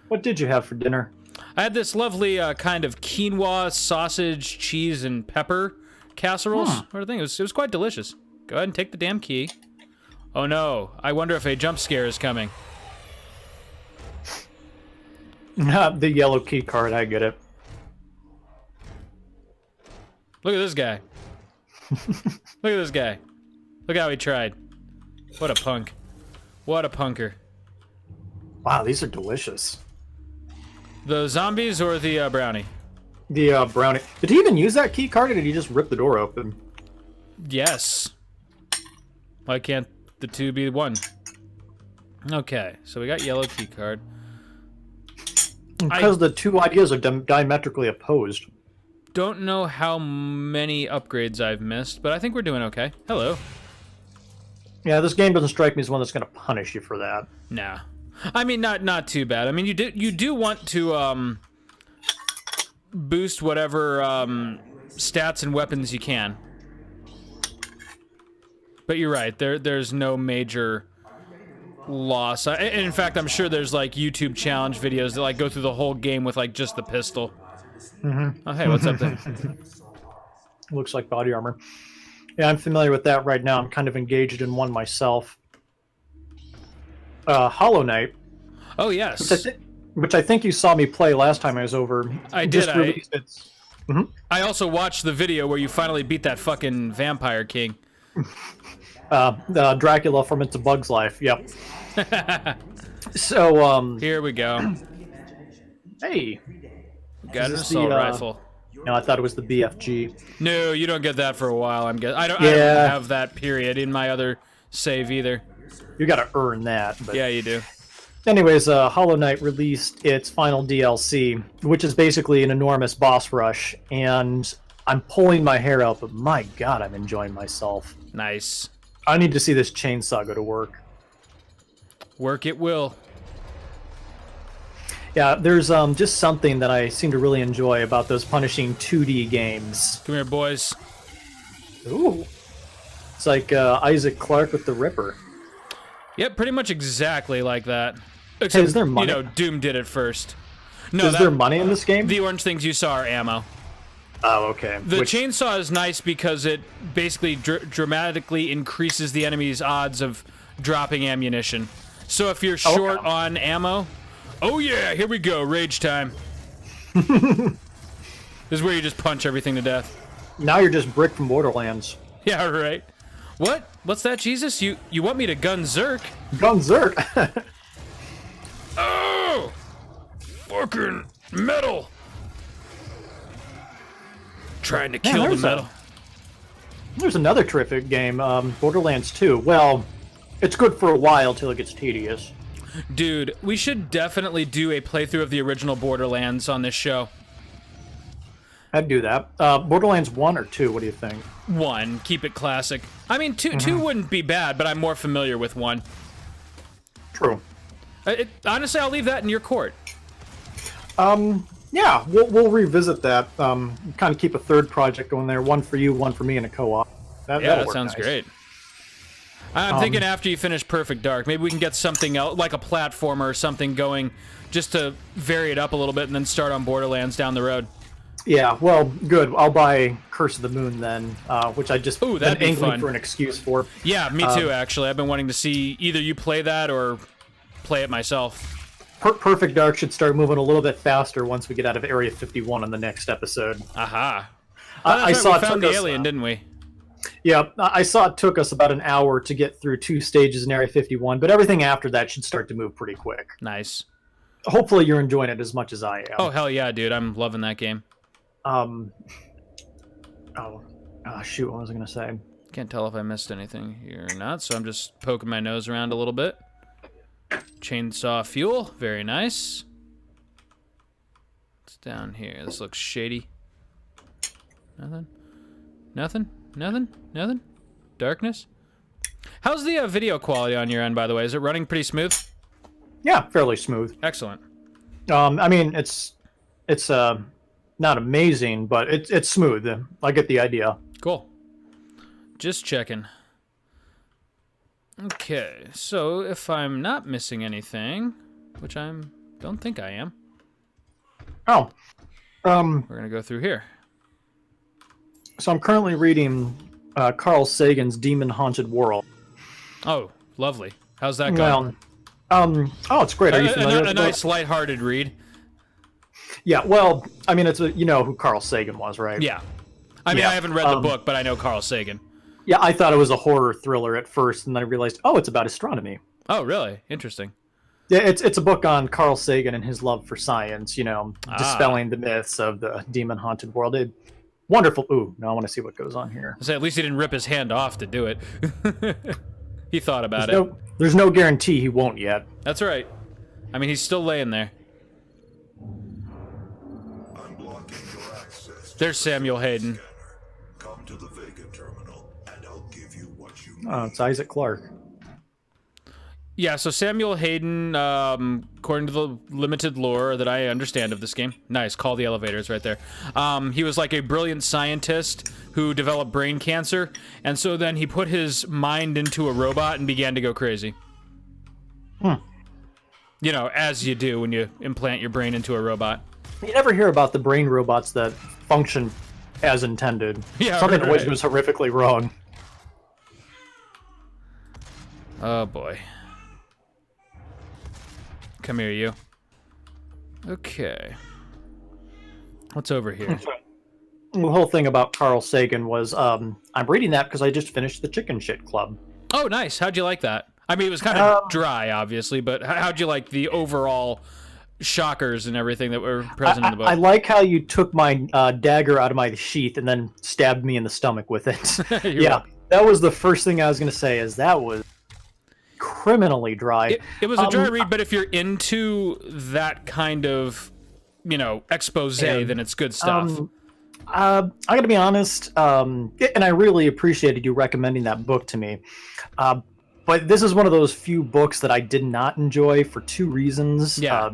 What did you have for dinner? I had this lovely kind of quinoa, sausage, cheese, and pepper casseroles. Sort of thing. It was quite delicious. Go ahead and take the damn key. Oh no, I wonder if a jump scare is coming. The yellow key card, I get it. Look at this guy. Look at this guy. Look how he tried. What a punk. What a punker. Wow, these are delicious. The zombies or the brownie? The brownie. Did he even use that key card, or did he just rip the door open? Yes. Why can't the two be one? Okay, so we got yellow key card. Because the two ideas are diametrically opposed. Don't know how many upgrades I've missed, but I think we're doing okay. Hello. Yeah, this game doesn't strike me as one that's going to punish you for that. Nah. I mean, not too bad. I mean, you do want to boost whatever stats and weapons you can. But you're right. There's no major loss. In fact, I'm sure there's like YouTube challenge videos that like go through the whole game with like just the pistol. Oh, hey, what's up there? Looks like body armor. Yeah, I'm familiar with that right now. I'm kind of engaged in one myself. Hollow Knight. Oh, yes. Which I think you saw me play last time I was over. I Just did. released its- I also watched the video where you finally beat that fucking vampire king. Dracula from It's a Bug's Life. Yep. So, Here we go. hey. Got an Is this assault the, rifle. No, I thought it was the BFG. No, you don't get that for a while. I don't Yeah. have that period in my other save either. You got to earn that. But... Yeah, you do. Anyways, Hollow Knight released its final DLC, which is basically an enormous boss rush, and I'm pulling my hair out, but my god, I'm enjoying myself. Nice. I need to see this chainsaw go to work. Work it will. Yeah, there's just something that I seem to really enjoy about those punishing 2D games. Come here, boys. Ooh. It's like Isaac Clarke with the Ripper. Yep, pretty much exactly like that. Hey, Except, is there money? you know, Doom did it first. No, Is there money in this game? the orange things you saw are ammo. Oh, okay. The chainsaw is nice because it basically dramatically increases the enemy's odds of dropping ammunition. So if you're short on ammo, oh yeah, here we go, rage time. This is where you just punch everything to death. Now you're just Brick from Borderlands. Yeah, right. What? What's that, Jesus? You want me to gun Zerk? Gun Zerk! Oh! Fucking metal! Trying to Man, kill the metal. There's another terrific game, Borderlands 2. Well, it's good for a while till it gets tedious. Dude, we should definitely do a playthrough of the original Borderlands on this show. I'd do that. Borderlands 1 or 2, what do you think? 1, keep it classic. I mean, 2 wouldn't be bad, but I'm more familiar with 1. True. Honestly, I'll leave that in your court. Yeah, we'll revisit that. Kind of keep a third project going there. One for you, one for me in a co-op. That sounds great. I'm thinking after you finish Perfect Dark, maybe we can get something else, like a platformer or something going, just to vary it up a little bit, and then start on Borderlands down the road. Yeah, well, good. I'll buy Curse of the Moon then, which I just been that'd be angling fun for an excuse for. Yeah, me too, actually. I've been wanting to see either you play that or play it myself. Perfect Dark should start moving a little bit faster once we get out of Area 51 on the next episode. Aha. I saw we found it the took alien, didn't we? Yeah, I saw it took us about an hour to get through 2 stages in Area 51, but everything after that should start to move pretty quick. Nice. Hopefully you're enjoying it as much as I am. Oh, hell yeah, dude. I'm loving that game. Shoot, what was I going to say? Can't tell if I missed anything here or not, so I'm just poking my nose around a little bit. Chainsaw fuel, very nice. It's down here. This looks shady. Nothing? Nothing? Nothing? Nothing? Darkness? How's the video quality on your end, by the way? Is it running pretty smooth? Yeah, fairly smooth. Excellent. I mean, it's not amazing, but it's smooth. I get the idea. Cool. Just checking. Okay, so if I'm not missing anything, which I don't think I am. Oh, we're gonna go through here. So I'm currently reading Carl Sagan's Demon Haunted World. Oh, lovely. How's that going? Well, it's great. Are you familiar with a nice, lighthearted read. Yeah, well, I mean, you know who Carl Sagan was, right? Yeah. I mean, Yeah. I haven't read the book, but I know Carl Sagan. Yeah, I thought it was a horror thriller at first, and then I realized, oh, it's about astronomy. Oh, really? Interesting. Yeah, it's a book on Carl Sagan and his love for science, dispelling the myths of the demon haunted world. Wonderful. Ooh, now I want to see what goes on here. So at least he didn't rip his hand off to do it. He thought about it. There's no guarantee he won't yet. That's right. I mean, he's still laying there. There's Samuel Hayden. Come to the Vega terminal, and I'll give you what you need. Oh, it's Isaac Clarke. Yeah, so Samuel Hayden, according to the limited lore that I understand of this game, nice, call the elevators right there. He was like a brilliant scientist who developed brain cancer, and so then he put his mind into a robot and began to go crazy. You know, as you do when you implant your brain into a robot. You never hear about the brain robots that function as intended. Yeah, Something right. always goes horrifically wrong. Oh, boy. Come here, you. Okay. What's over here? The whole thing about Carl Sagan was, I'm reading that because I just finished the Chicken Shit Club. Oh, nice. How'd you like that? I mean, it was kind of dry, obviously, but how'd you like the overall shockers and everything that were present in the book? I like how you took my dagger out of my sheath and then stabbed me in the stomach with it. Yeah, welcome. that was the first thing I was going to say, is that was criminally dry. It was a dry read, but if you're into that kind of, expose, then it's good stuff. I gotta be honest, and I really appreciated you recommending that book to me. But this is one of those few books that I did not enjoy for 2 reasons. Yeah.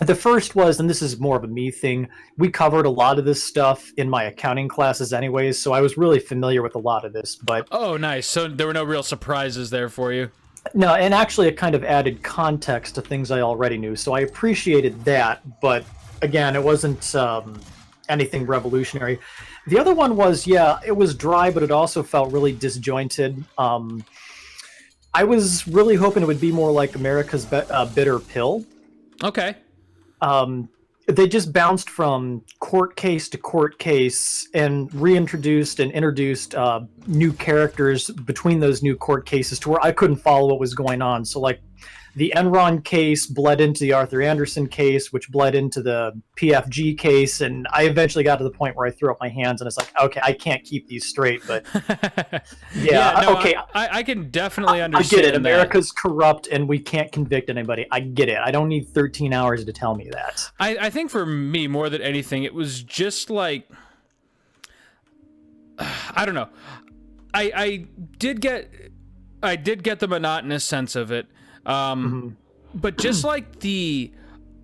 The first was, and this is more of a me thing, we covered a lot of this stuff in my accounting classes anyways, so I was really familiar with a lot of this. But oh, nice. So there were no real surprises there for you? no, and actually it kind of added context to things I already knew, so I appreciated that, but again, it wasn't anything revolutionary. The other one was, yeah, it was dry, but it also felt really disjointed. I was really hoping it would be more like America's Bitter Pill. Okay. They just bounced from court case to court case and reintroduced and introduced new characters between those new court cases to where I couldn't follow what was going on. So, like, the Enron case bled into the Arthur Anderson case, which bled into the PFG case, and I eventually got to the point where I threw up my hands and it's like, okay, I can't keep these straight. But yeah, no, okay, I can definitely I understand get it. that. America's corrupt and we can't convict anybody. I get it. I don't need 13 hours to tell me that. I think for me, more than anything, it was just like, I don't know. I did get the monotonous sense of it, but just like the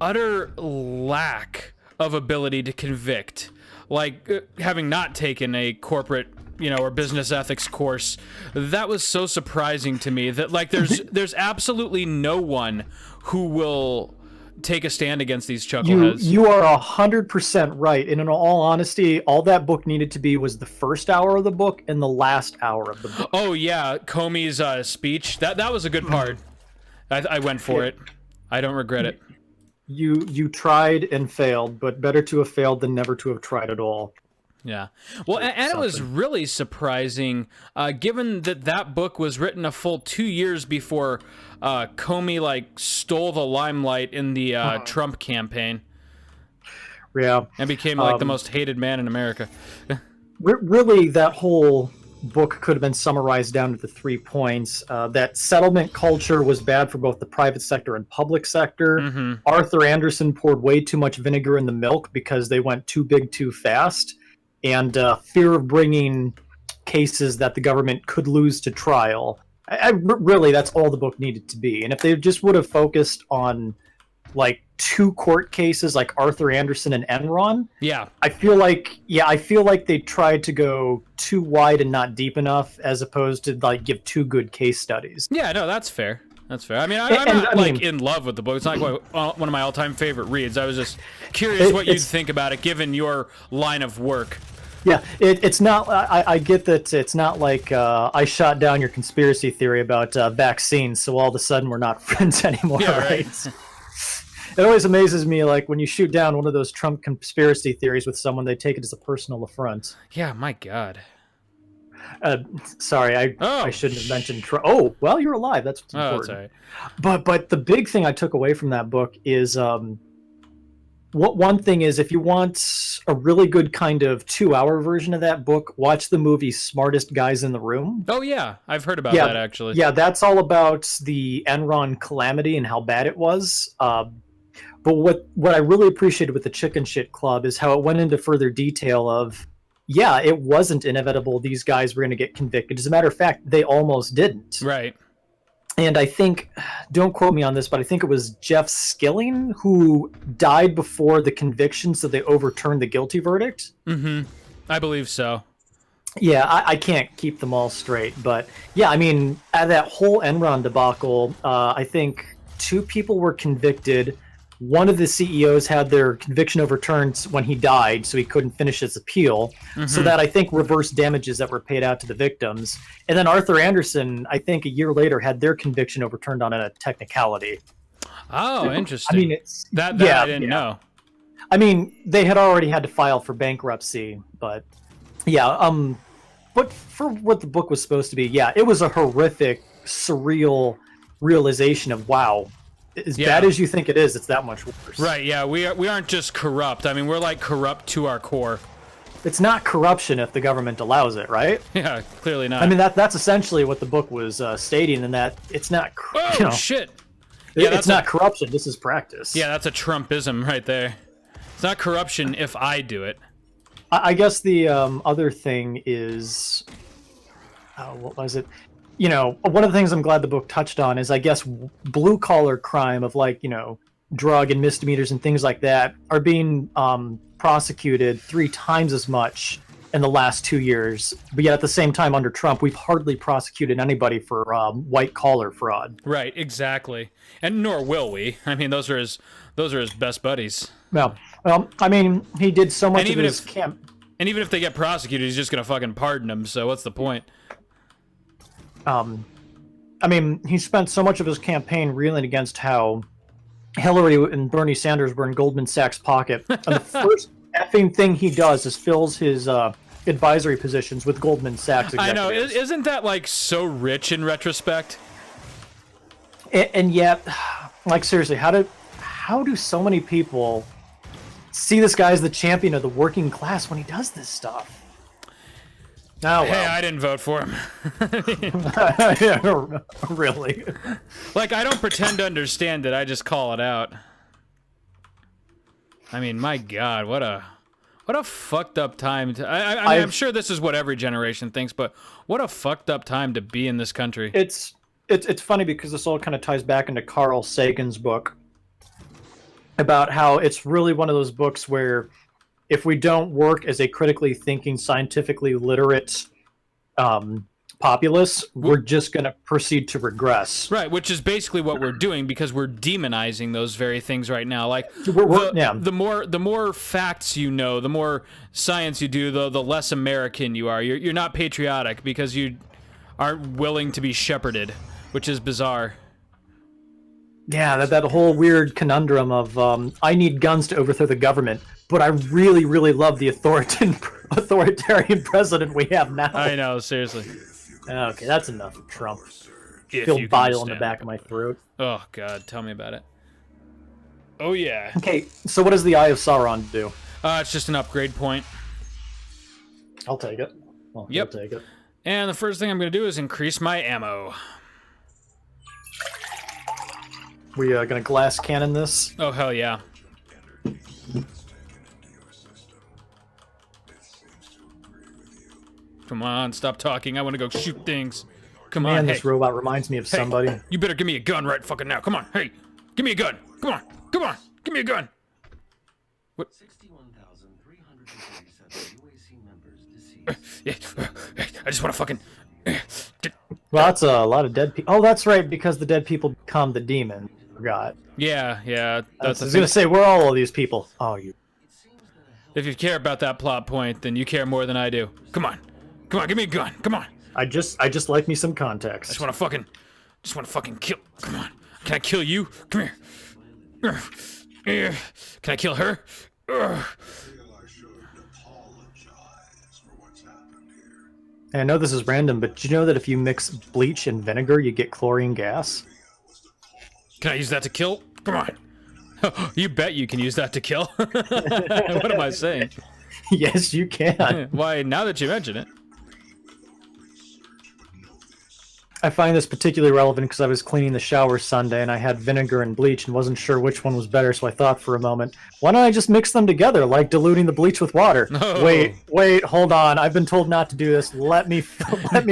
utter lack of ability to convict, like having not taken a corporate, or business ethics course, that was so surprising to me that like there's absolutely no one who will take a stand against these chuckleheads. You are 100% right. And in all honesty, all that book needed to be was the first hour of the book and the last hour of the book. Oh yeah, Comey's speech. That was a good part. I went for it. I don't regret it. You tried and failed, but better to have failed than never to have tried at all. Yeah. Well, and it was really surprising, given that book was written a full 2 years before Comey like stole the limelight in the Trump campaign. Yeah. And became like the most hated man in America. Really, that whole book could have been summarized down to the 3 points. That settlement culture was bad for both the private sector and public sector. Arthur Anderson poured way too much vinegar in the milk because they went too big too fast. And fear of bringing cases that the government could lose to trial. Really, that's all the book needed to be. And if they just would have focused on like 2 court cases like Arthur Anderson and Enron, I feel like they tried to go too wide and not deep enough, as opposed to like give 2 good case studies. Yeah, no, that's fair. That's fair. I mean, I'm not like in love with the book. It's not quite one of my all-time favorite reads. I was just curious what you'd think about it, given your line of work. Yeah, it's not. I get that it's not like I shot down your conspiracy theory about vaccines, so all of a sudden we're not friends anymore, Yeah, right? It always amazes me, like when you shoot down one of those Trump conspiracy theories with someone, they take it as a personal affront. Yeah, my God. Sorry, I shouldn't have mentioned Trump. Oh, well, you're alive. That's what's important. That's all right. But the big thing I took away from that book is one thing is, if you want a really good kind of 2-hour version of that book, watch the movie Smartest Guys in the Room. Oh yeah, I've heard about that actually. Yeah, that's all about the Enron calamity and how bad it was. But what I really appreciated with the Chicken Shit Club is how it went into further detail of, yeah, it wasn't inevitable these guys were going to get convicted. As a matter of fact, they almost didn't. Right. And I think, don't quote me on this, but I think it was Jeff Skilling who died before the conviction, so they overturned the guilty verdict. I believe so. Yeah, I can't keep them all straight, but yeah, I mean, at that whole Enron debacle, I think 2 people were convicted. One of the CEOs had their conviction overturned when he died, so he couldn't finish his appeal. So that, I think, reversed damages that were paid out to the victims. And then Arthur Anderson, I think a year later, had their conviction overturned on a technicality. Oh, interesting. I mean, it's that I didn't know. I mean, they had already had to file for bankruptcy, but yeah. But for what the book was supposed to be, yeah, it was a horrific, surreal realization of, wow, as bad as you think it is, it's that much worse. Right, yeah, we aren't just corrupt. I mean, we're like corrupt to our core. It's not corruption if the government allows it, right? Yeah, clearly not. I mean, that's essentially what the book was stating, in that it's not. Oh, shit! Yeah, it's not corruption. This is practice. Yeah, that's a Trumpism right there. It's not corruption if I do it. I guess the other thing is, what was it? One of the things I'm glad the book touched on is, I guess, blue collar crime of drug and misdemeanors and things like that are being prosecuted 3 times as much in the last 2 years. But yet at the same time, under Trump, we've hardly prosecuted anybody for white collar fraud. Right, exactly. And nor will we. I mean, those are his best buddies. Well, I mean, he did so much of his camp. And even if they get prosecuted, he's just gonna fucking pardon them. So what's the point? I mean, he spent so much of his campaign reeling against how Hillary and Bernie Sanders were in Goldman Sachs' pocket. And the first effing thing he does is fills his advisory positions with Goldman Sachs executives. I know. Isn't that like so rich in retrospect? And yet, like seriously, how do so many people see this guy as the champion of the working class when he does this stuff? Oh, Hey, well. I didn't vote for him. Yeah, really? Like, I don't pretend to understand it. I just call it out. I mean, my God, what a fucked up time to. I mean, I'm sure this is what every generation thinks, but what a fucked up time to be in this country. It's funny because this all kind of ties back into Carl Sagan's book about how it's really one of those books where if we don't work as a critically thinking, scientifically literate populace, we're just going to proceed to regress. Right, which is basically what we're doing because we're demonizing those very things right now. Like Yeah. the more facts you know, the more science you do, the less American you are. You're not patriotic because you aren't willing to be shepherded, which is bizarre. Yeah, that whole weird conundrum of I need guns to overthrow the government, but I really, really love the authoritarian president we have now. I know, seriously. Okay, that's enough of Trump. If Feel you can bile in the understand back it. of my throat. Oh God, tell me about it. Oh yeah. Okay, so what does the Eye of Sauron do? It's just an upgrade point. I'll take it. Well, Yep. I'll take it. And the first thing I'm going to do is increase my ammo. We gonna glass cannon this? Oh, hell yeah. Come on, stop talking. I want to go shoot things. Come Man, on, hey. this robot reminds me of Hey, somebody. you better give me a gun right fucking now. Come on, hey. Give me a gun. Come on, come on. Give me a gun. 61,337 UAC members deceased. I just want to fucking... Well, that's a lot of dead people. Oh, that's right, because the dead people become the demon. Forgot. Yeah, I that's the was thing. gonna say, we're all of these people. Oh, you. If you care about that plot point, then you care more than I do. Come on. Come on, give me a gun. Come on. I just like me some context. Just want to fucking kill. Come on. Can I kill you? Come here. Can I kill her? Feel I should apologize for what's happened here. And I know this is random, but did you know that if you mix bleach and vinegar, you get chlorine gas? Can I use that to kill? Come on. You bet you can use that to kill. What am I saying? Yes, you can. Why, now that you mention it. I find this particularly relevant because I was cleaning the shower Sunday and I had vinegar and bleach and wasn't sure which one was better, so I thought for a moment, why don't I just mix them together, like diluting the bleach with water? Oh. Wait, hold on. I've been told not to do this. Let me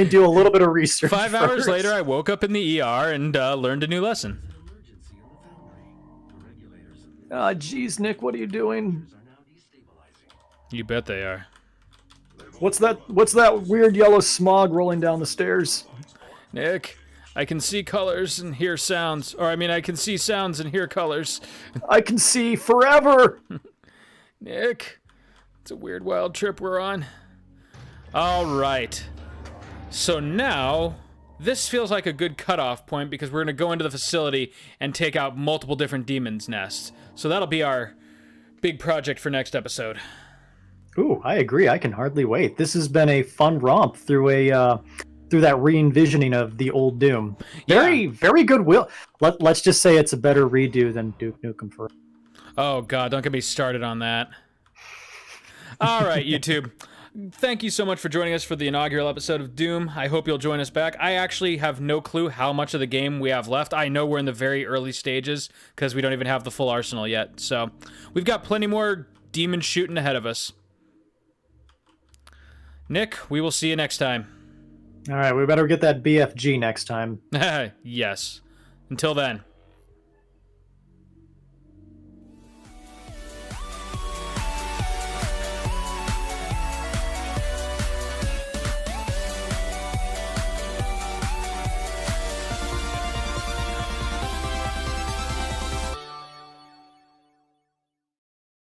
do a little bit of research. 5 hours first. later, I woke up in the ER and learned a new lesson. Emergency in the foundry. The regulators Jeez, Nick, what are you doing? are now destabilizing. You bet they are. What's that weird yellow smog rolling down the stairs? Nick, I can see colors and hear sounds. Or, I mean, I can see sounds and hear colors. I can see forever. Nick, it's a weird, wild trip we're on. All right. So now, this feels like a good cutoff point because we're going to go into the facility and take out multiple different demons' nests. So that'll be our big project for next episode. Ooh, I agree. I can hardly wait. This has been a fun romp through that re-envisioning of the old Doom. Very good. Let's just say it's a better redo than Duke Nukem Forever. Oh, God, don't get me started on that. All right, YouTube. Thank you so much for joining us for the inaugural episode of Doom. I hope you'll join us back. I actually have no clue how much of the game we have left. I know we're in the very early stages because we don't even have the full arsenal yet. So we've got plenty more demon shooting ahead of us. Nick, we will see you next time. All right, we better get that BFG next time. Yes. Until then.